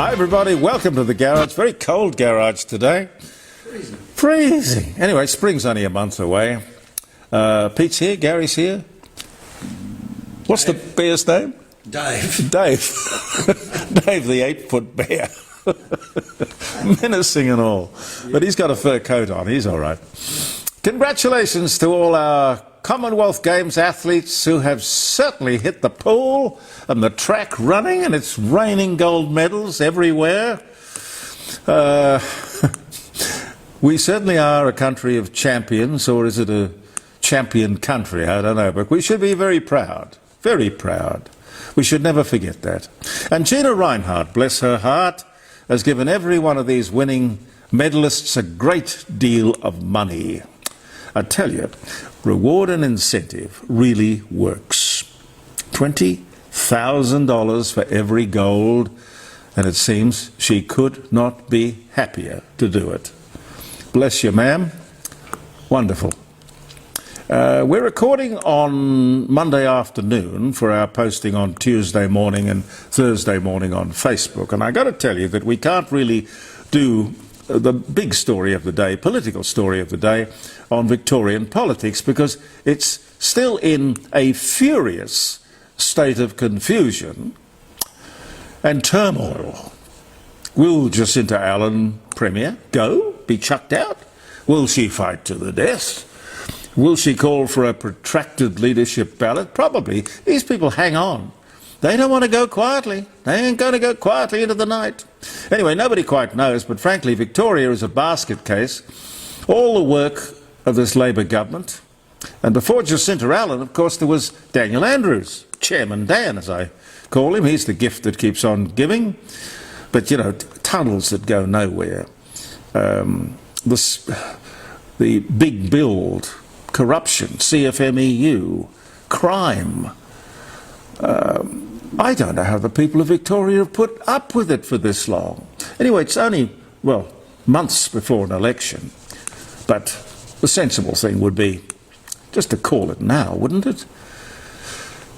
Hi everybody, welcome to the garage. Very cold garage today. Freezing. Anyway, spring's only a month away. Pete's here, Gary's here. What's the bear's name? Dave. Dave. Dave the 8-foot bear. Menacing and all. But he's got a fur coat on, he's all right. Congratulations to all our Commonwealth Games athletes who have certainly hit the pool and the track running, and it's raining gold medals everywhere. We certainly are a country of champions, or is it a champion country? I don't know, but we should be very proud, very proud. We should never forget that. And Gina Reinhardt, bless her heart, has given every one of these winning medalists a great deal of money. I tell you, reward and incentive really works. $20,000 for every gold, and it seems she could not be happier to do it. Bless you, ma'am. Wonderful. We're recording on Monday afternoon for our posting on Tuesday morning and Thursday morning on Facebook, and I got to tell you that we can't really do the big story of the day, political story of the day, on Victorian politics, because it's still in a furious state of confusion and turmoil. Will Jacinta Allan, Premier, go? Be chucked out? Will she fight to the death? Will she call for a protracted leadership ballot? Probably. These people hang on. They don't want to go quietly. They ain't going to go quietly into the night. Anyway, nobody quite knows, but frankly, Victoria is a basket case. All the work of this Labor government. And before Jacinta Allan, of course, there was Daniel Andrews, Chairman Dan, as I call him. He's the gift that keeps on giving. But, you know, tunnels that go nowhere. The big build, corruption, CFMEU, crime. I don't know how the people of Victoria have put up with it for this long. Anyway, it's only, well, months before an election. But the sensible thing would be just to call it now, wouldn't it?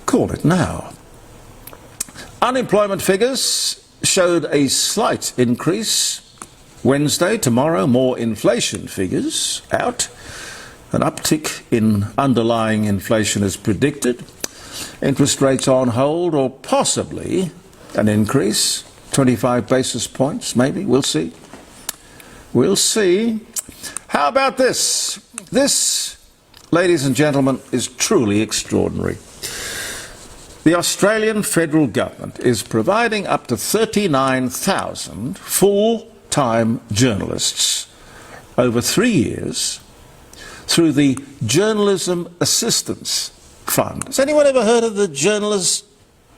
Call it now. Unemployment figures showed a slight increase Wednesday. Tomorrow, more inflation figures out. An uptick in underlying inflation is predicted. Interest rates on hold, or possibly an increase, 25 basis points, maybe. We'll see. We'll see. How about this? This, ladies and gentlemen, is truly extraordinary. The Australian federal government is providing up to 39,000 full-time journalists over 3 years through the Journalism Assistance Fund. Has anyone ever heard of the Journalist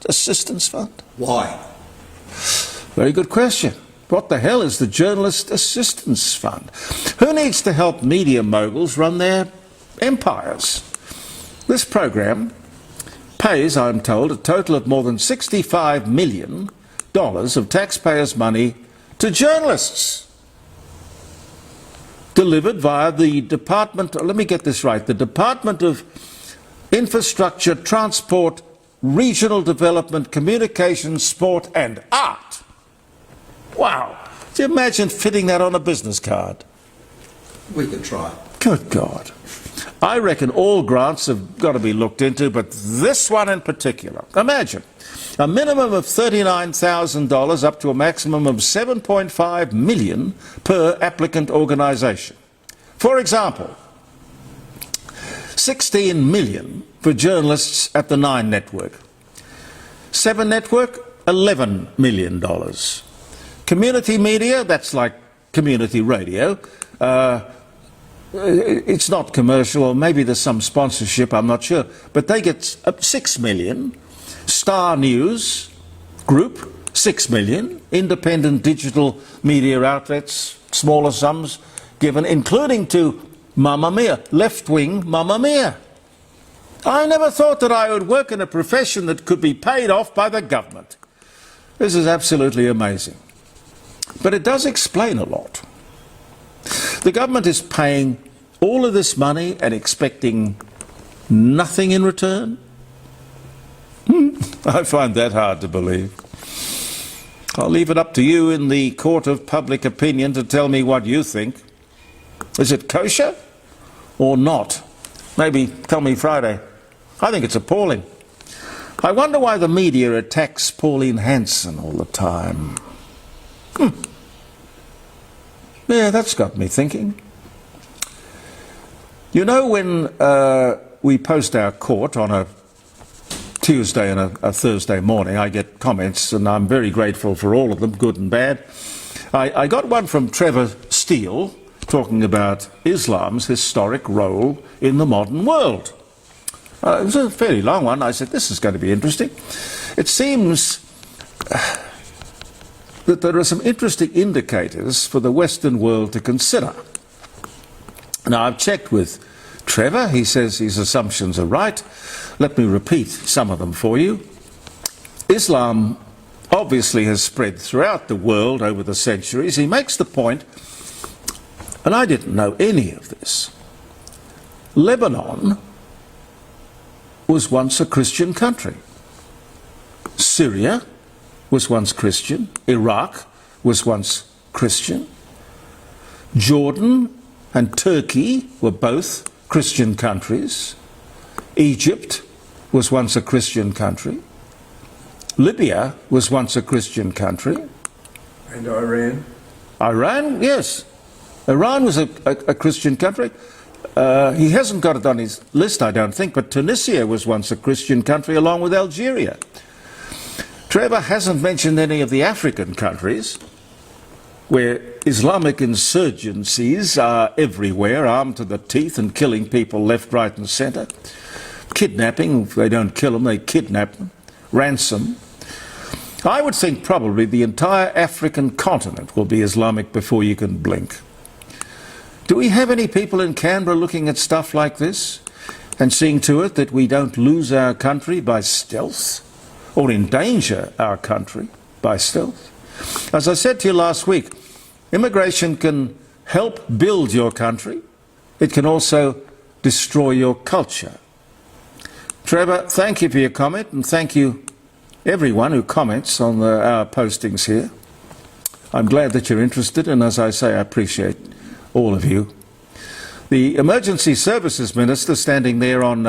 Assistance Fund? Why? Very good question. What the hell is the Journalist Assistance Fund? Who needs to help media moguls run their empires? This program pays, I'm told, a total of more than $65 million of taxpayers' money to journalists. Delivered via the Department, let me get this right, the Department of Infrastructure, Transport, Regional Development, Communications, Sport and Art. Wow. Do you imagine fitting that on a business card? We could try. Good God. I reckon all grants have got to be looked into, but this one in particular. Imagine a minimum of $39,000 up to a maximum of $7.5 million per applicant organisation. For example, $16 million for journalists at the 9 Network. 7 Network, $11 million. Community media, that's like community radio. It's not commercial, or maybe there's some sponsorship, I'm not sure. But they get $6 million. Star News Group, $6 million. Independent digital media outlets, smaller sums given, including to Mamma Mia, left-wing Mamma Mia. I never thought that I would work in a profession that could be paid off by the government. This is absolutely amazing. But it does explain a lot. The government is paying all of this money and expecting nothing in return? I find that hard to believe. I'll leave it up to you in the court of public opinion to tell me what you think. Is it kosher or not? Maybe tell me Friday. I think it's appalling. I wonder why the media attacks Pauline Hanson all the time. Yeah, that's got me thinking. You know, when we post our court on a Tuesday and a Thursday morning, I get comments, and I'm very grateful for all of them, good and bad. I got one from Trevor Steele talking about Islam's historic role in the modern world. It was a fairly long one. I said, this is going to be interesting. It seems that there are some interesting indicators for the Western world to consider. Now, I've checked with Trevor. He says his assumptions are right. Let me repeat some of them for you. Islam obviously has spread throughout the world over the centuries. He makes the point, and I didn't know any of this, Lebanon was once a Christian country. Syria was once Christian. Iraq was once Christian. Jordan and Turkey were both Christian countries. Egypt was once a Christian country. Libya was once a Christian country. And Iran? Iran, yes. Iran was a Christian country. He hasn't got it on his list, I don't think, but Tunisia was once a Christian country along with Algeria. Trevor hasn't mentioned any of the African countries where Islamic insurgencies are everywhere, armed to the teeth and killing people left, right and centre. Kidnapping, if they don't kill them, they kidnap them. Ransom. I would think probably the entire African continent will be Islamic before you can blink. Do we have any people in Canberra looking at stuff like this and seeing to it that we don't lose our country by stealth or endanger our country by stealth? As I said to you last week, immigration can help build your country. It can also destroy your culture. Trevor, thank you for your comment, and thank you everyone who comments on our postings here. I'm glad that you're interested, and as I say, I appreciate all of you. The Emergency Services Minister standing there on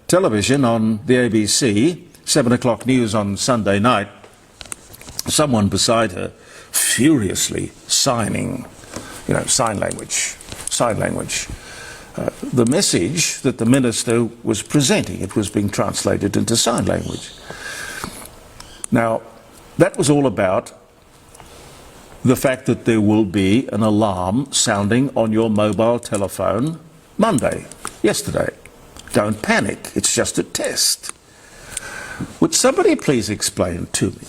television on the ABC, 7 o'clock news on Sunday night, someone beside her furiously signing, sign language. The message that the minister was presenting, it was being translated into sign language. Now, that was all about the fact that there will be an alarm sounding on your mobile telephone yesterday. Don't panic, it's just a test. Would somebody please explain to me,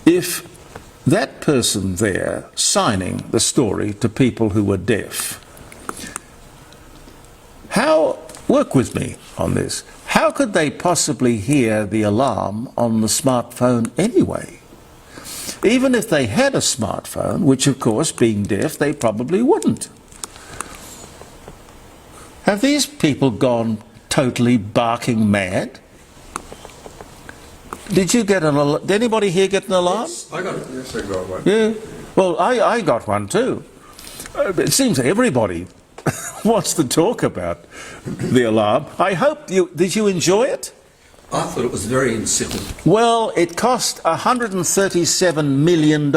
if that person there signing the story to people who were deaf, work with me on this, how could they possibly hear the alarm on the smartphone anyway? Even if they had a smartphone, which of course, being deaf, they probably wouldn't. Have these people gone totally barking mad? Did you get did anybody here get an alarm? Yes, I got it. Yes, I got one. Yeah. Well, I got one too. It seems everybody wants to talk about the alarm. I hope did you enjoy it? I thought it was very insipid. Well, it cost $137 million.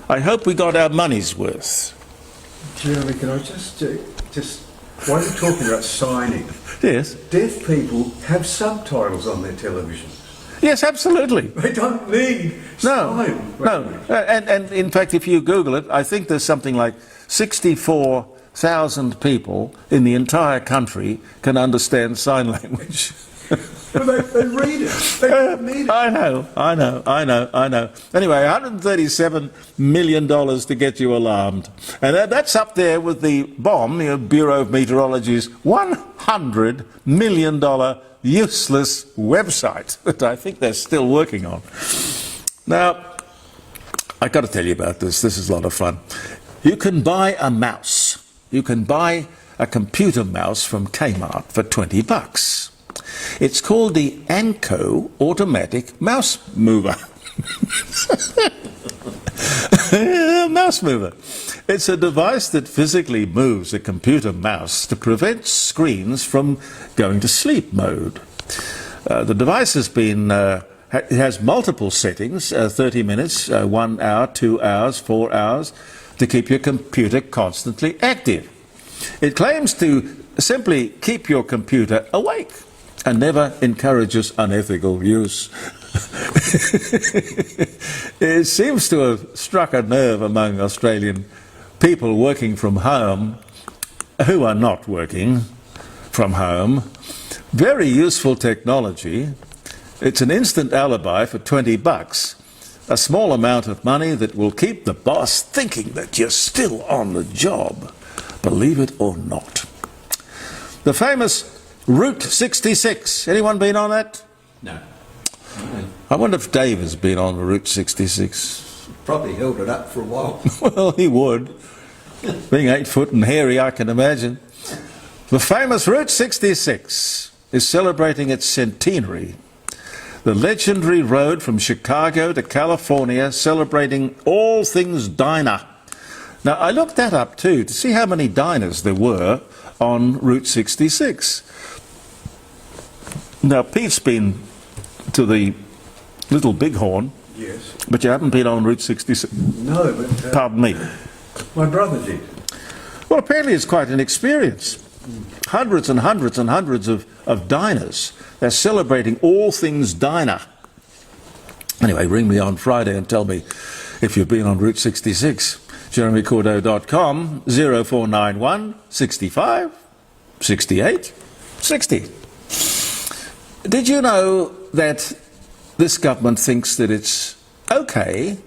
I hope we got our money's worth. Jeremy, can I just while you're talking about signing, yes, deaf people have subtitles on their television. Yes, absolutely. They don't need sign. No. And in fact, if you Google it, I think there's something like 64,000 people in the entire country can understand sign language. But they read it. They don't need it. I know. Anyway, $137 million to get you alarmed. And that's up there with the BOM, the Bureau of Meteorology's $100 million useless website that I think they're still working on. Now, I've got to tell you about this. This is a lot of fun. You can buy a mouse. You can buy a computer mouse from Kmart for $20. It's called the Anko Automatic Mouse Mover. Mouse mover. It's a device that physically moves a computer mouse to prevent screens from going to sleep mode. The device has multiple settings, 30 minutes, 1 hour, 2 hours, 4 hours, to keep your computer constantly active. It claims to simply keep your computer awake and never encourages unethical use. It seems to have struck a nerve among Australian people working from home who are not working from home. Very useful technology. It's an instant alibi for $20. A small amount of money that will keep the boss thinking that you're still on the job, believe it or not. The famous Route 66. Anyone been on that? No. I wonder if Dave has been on Route 66. Probably held it up for a while. Well, he would. Being 8 foot and hairy, I can imagine. The famous Route 66 is celebrating its centenary. The legendary road from Chicago to California, celebrating all things diner. Now, I looked that up too, to see how many diners there were on Route 66. Now, Pete's been to the Little Bighorn, Yes. but you haven't been on Route 66. No, but Pardon me. my brother did. Well, apparently it's quite an experience. Hundreds and hundreds and hundreds of diners. They're celebrating all things diner. Anyway, ring me on Friday and tell me if you've been on Route 66. JeremyCordeau.com, 0491 65 68 60. Did you know that this government thinks that it's okay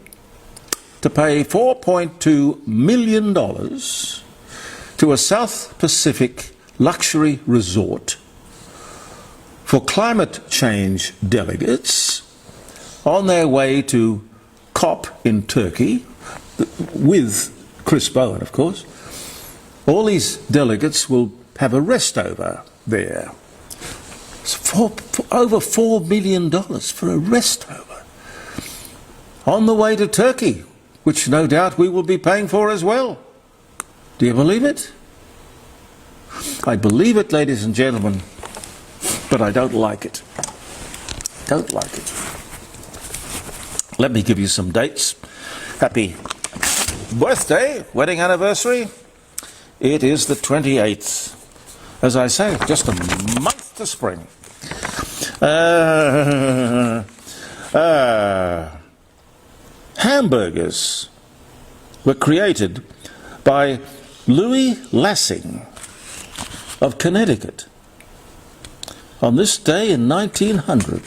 to pay $4.2 million to a South Pacific luxury resort for climate change delegates on their way to COP in Turkey, with Chris Bowen, of course? All these delegates will have a rest over there. It's for over $4 million for a rest over. On the way to Turkey, which no doubt we will be paying for as well. Do you believe it? I believe it, ladies and gentlemen, but I don't like it. Don't like it. Let me give you some dates. Happy birthday, wedding anniversary. It is the 28th. As I say, just a month to spring. Hamburgers were created by Louis Lassing of Connecticut on this day in 1900.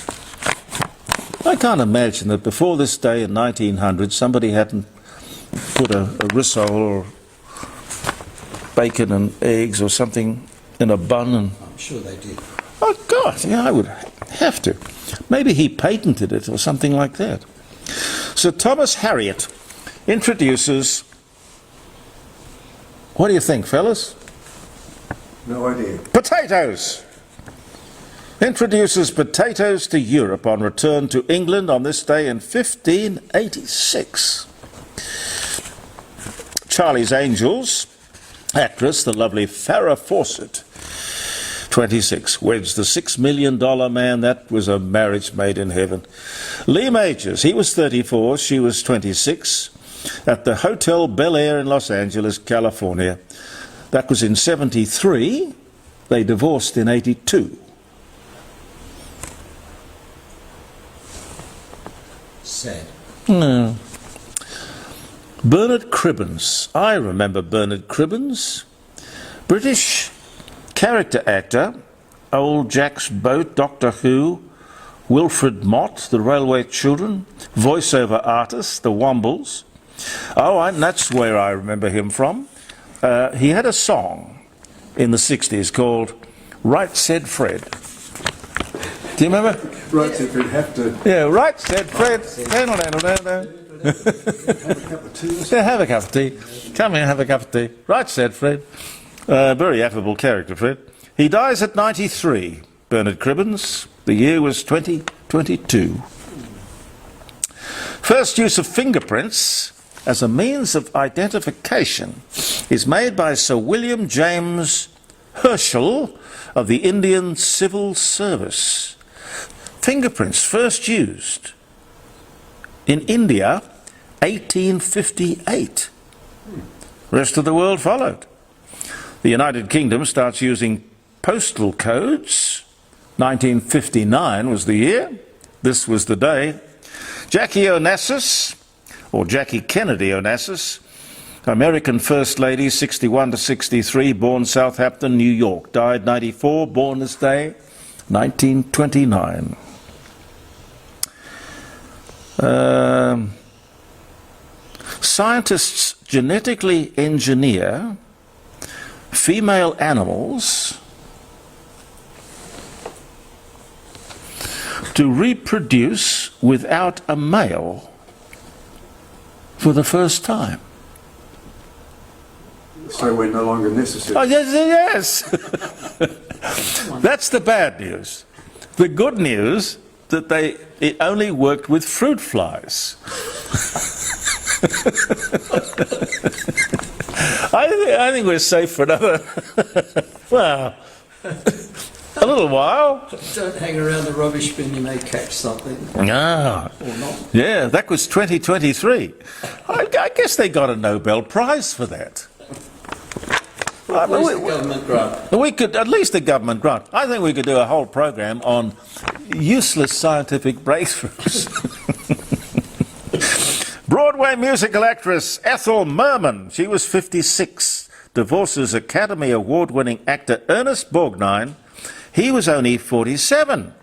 I can't imagine that before this day in 1900 somebody hadn't put a rissole or bacon and eggs or something in a bun. And I'm sure they did. oh God, yeah, I would have to. Maybe he patented it or something like that. Sir Thomas Harriot introduces, what do you think, fellas? No idea. Potatoes! Introduces potatoes to Europe on return to England on this day in 1586. Charlie's Angels actress, the lovely Farrah Fawcett, 26, weds the $6 million man. That was a marriage made in heaven. Lee Majors, he was 34, she was 26, at the Hotel Bel Air in Los Angeles, California. That was in 73. They divorced in 82. Sad. No. Bernard Cribbins. I remember Bernard Cribbins. British character actor. Old Jack's Boat, Doctor Who. Wilfred Mott, The Railway Children. Voiceover artist, The Wombles. Oh, and that's where I remember him from. He had a song in the 60s called Right Said Fred. Do you remember? Right, so if you'd have to Yeah, right said Fred. have a cup of tea or something. Yeah, have a cup of tea. Come here, have a cup of tea. Right said Fred. Very affable character, Fred. He dies at 93, Bernard Cribbins. The year was 2022. First use of fingerprints as a means of identification is made by Sir William James Herschel of the Indian Civil Service. Fingerprints first used in India, 1858. The rest of the world followed. The United Kingdom starts using postal codes. 1959 was the year. This was the day. Jackie Onassis, or Jackie Kennedy Onassis, American First Lady, 61 to 63, born Southampton, New York. Died 94, born this day, 1929. Scientists genetically engineer female animals to reproduce without a male for the first time. So we're no longer necessary. Oh, yes. That's the bad news. The good news that it only worked with fruit flies. I think we're safe for another, well, a little while. Don't hang around the rubbish bin, you may catch something. Ah, Or not. yeah, that was 2023. I guess they got a Nobel Prize for that. At least the government grant. We could, at least a government grant. I think we could do a whole program on useless scientific breakthroughs. Broadway musical actress Ethel Merman, she was 56, divorces Academy Award-winning actor Ernest Borgnine. He was only 47.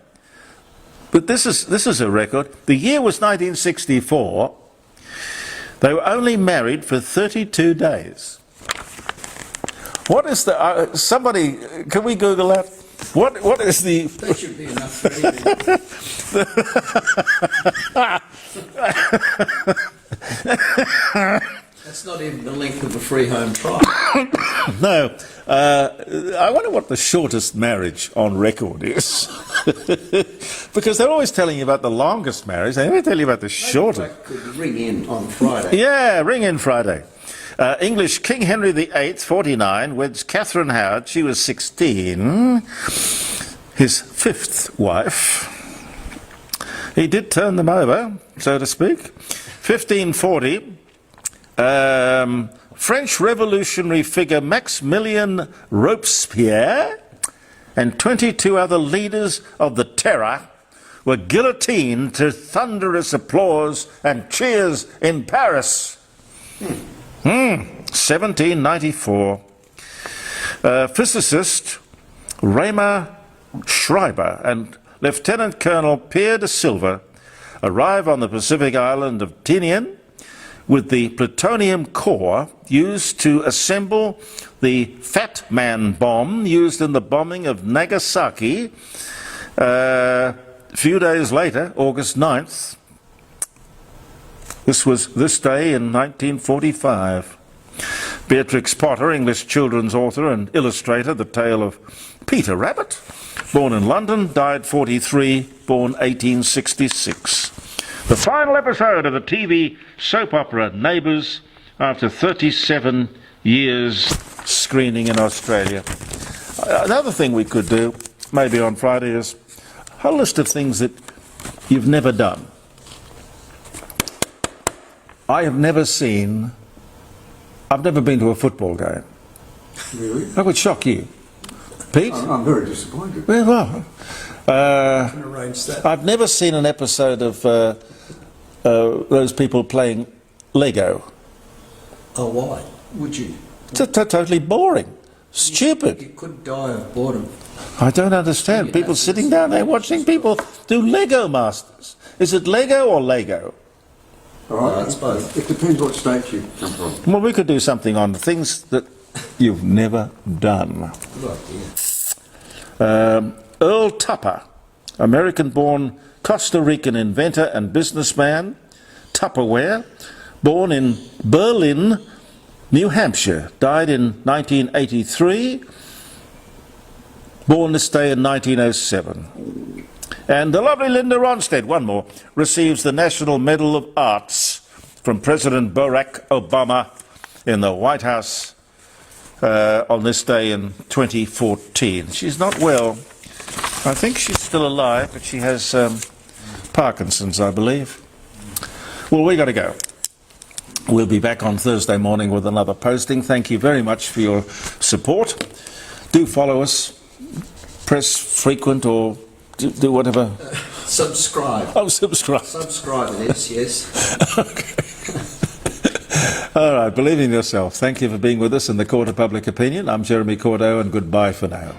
But this is a record. The year was 1964. They were only married for 32 days. What is the... somebody... Can we Google that? What is the... That should be enough for anything. That's not even the length of a free home trial. No. I wonder what the shortest marriage on record is. Because they're always telling you about the longest marriage. They never tell you about the shortest. I could ring in on Friday. Yeah, ring in Friday. English King Henry VIII, 49, weds Catherine Howard. She was 16. His fifth wife. He did turn them over, so to speak. 1540, French revolutionary figure Maximilien Robespierre and 22 other leaders of the Terror were guillotined to thunderous applause and cheers in Paris. 1794. Physicist Raymond Schreiber and Lieutenant Colonel Pierre de Silva arrive on the Pacific island of Tinian with the plutonium core used to assemble the Fat Man bomb used in the bombing of Nagasaki a few days later, August 9th. This was this day in 1945. Beatrix Potter, English children's author and illustrator, The Tale of Peter Rabbit, born in London, died 43, born 1866. The final episode of the TV soap opera Neighbours after 37 years screening in Australia. Another thing we could do, maybe on Friday, is a list of things that you've never done. I've never been to a football game. Really? That would shock you. Pete? I'm very disappointed. Well, Can arrange that. I've never seen an episode of those people playing Lego. Oh, why? Would you? It's totally boring. Stupid. You could die of boredom. I don't understand. Yeah, People that's- sitting down there watching people do Lego Masters. Is it Lego or Lego? All right. No, it's both. It depends what state you come from. Well, we could do something on things that you've never done. Good idea. Earl Tupper, American-born Costa Rican inventor and businessman, Tupperware, born in Berlin, New Hampshire, died in 1983, born this day in 1907. And the lovely Linda Ronstadt, one more, receives the National Medal of Arts from President Barack Obama in the White House on this day in 2014. She's not well. I think she's still alive, but she has Parkinson's, I believe. Well, we got to go. We'll be back on Thursday morning with another posting. Thank you very much for your support. Do follow us. Press frequent or do whatever. Subscribe. Oh, subscribe. Subscribe it is, yes. Okay. All right, believe in yourself. Thank you for being with us in the Court of Public Opinion. I'm Jeremy Cordeaux, and goodbye for now.